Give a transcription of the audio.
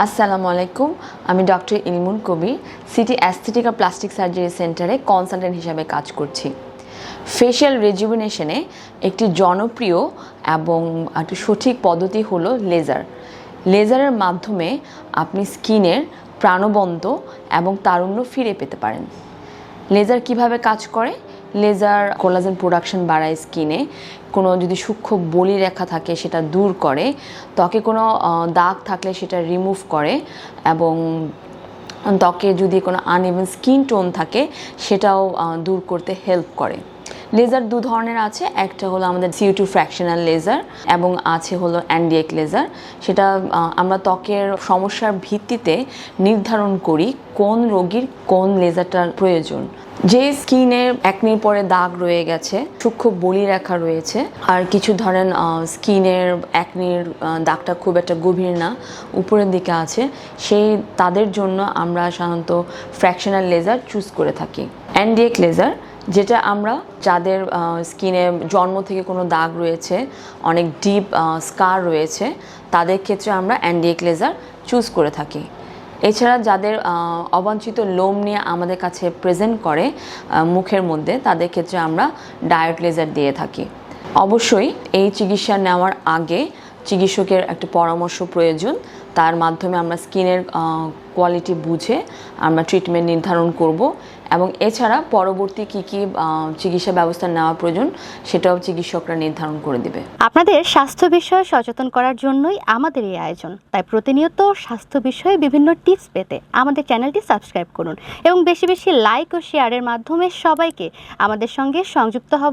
আসসালামু আলাইকুম। আমি ডক্টর ইলমুন কবির, সিটি অ্যাস্থেটিক আর প্লাস্টিক সার্জারি সেন্টারে কনসালটেন্ট হিসাবে কাজ করছি। ফেশিয়াল রেজুভিনেশনে একটি জনপ্রিয় এবং একটি সঠিক পদ্ধতি হলো লেজার। লেজারের মাধ্যমে আপনি স্কিনের প্রাণবন্ত এবং তারুণ্য ফিরে পেতে পারেন। লেজার কিভাবে কাজ করে? লেজার কোলাজেন প্রোডাকশন বাড়ায় স্কিনে, কোনো যদি সূক্ষ্ম বলিরেখা থাকে সেটা দূর করে, ত্বকে কোনো দাগ থাকলে সেটা রিমুভ করে এবং ত্বকে যদি কোনো আনইভেন স্কিন টোন থাকে সেটাও দূর করতে হেল্প করে। লেজার দু ধরনের আছে, একটা হলো আমাদের CO2 ফ্র্যাকশনাল লেজার এবং আছে হলো NDX লেজার। সেটা আমরা ত্বকের সমস্যার ভিত্তিতে নির্ধারণ করি কোন রোগীর কোন লেজারটার প্রয়োজন। যে স্কিনে একনির পরে দাগ রয়ে গেছে, সূক্ষ্ম বলিরেখা রয়েছে, আর কিছু ধরেন স্কিনের একনির দাগটা খুব একটা গভীর না, উপরের দিকে আছে, তাদের জন্য আমরা সাধারণত ফ্র্যাকশনাল লেজার চুজ করে থাকি। NDX লেজার যেটা আমরা যাদের স্কিনে জন্ম থেকে কোনো দাগ রয়েছে, অনেক ডিপ স্কার রয়েছে, তাদের ক্ষেত্রে আমরা NDX লেজার চুজ করে থাকি। এছাড়া যাদের অবাঞ্ছিত লোম নিয়ে আমাদের কাছে প্রেজেন্ট করে মুখের মধ্যে, তাদের ক্ষেত্রে আমরা ডায়োড লেজার দিয়ে থাকি। অবশ্যই এই চিকিৎসা নেওয়ার আগে চিকিৎসকের একটা পরামর্শ প্রয়োজন, তার মাধ্যমে আমরা স্কিনের কোয়ালিটি বুঝে আমরা ট্রিটমেন্ট নির্ধারণ করব এবং এছাড়া পরবর্তী কী কী চিকিৎসা ব্যবস্থা নেওয়া প্রয়োজন সেটাও চিকিৎসকরা নির্ধারণ করে দেবে। আপনাদের স্বাস্থ্য বিষয়ে সচেতন করার জন্যই আমাদের এই আয়োজন। তাই প্রতিনিয়ত স্বাস্থ্য বিষয়ে বিভিন্ন টিপস পেতে আমাদের চ্যানেলটি সাবস্ক্রাইব করুন এবং বেশি বেশি লাইক ও শেয়ারের মাধ্যমে সবাইকে আমাদের সঙ্গে সংযুক্ত হওয়ার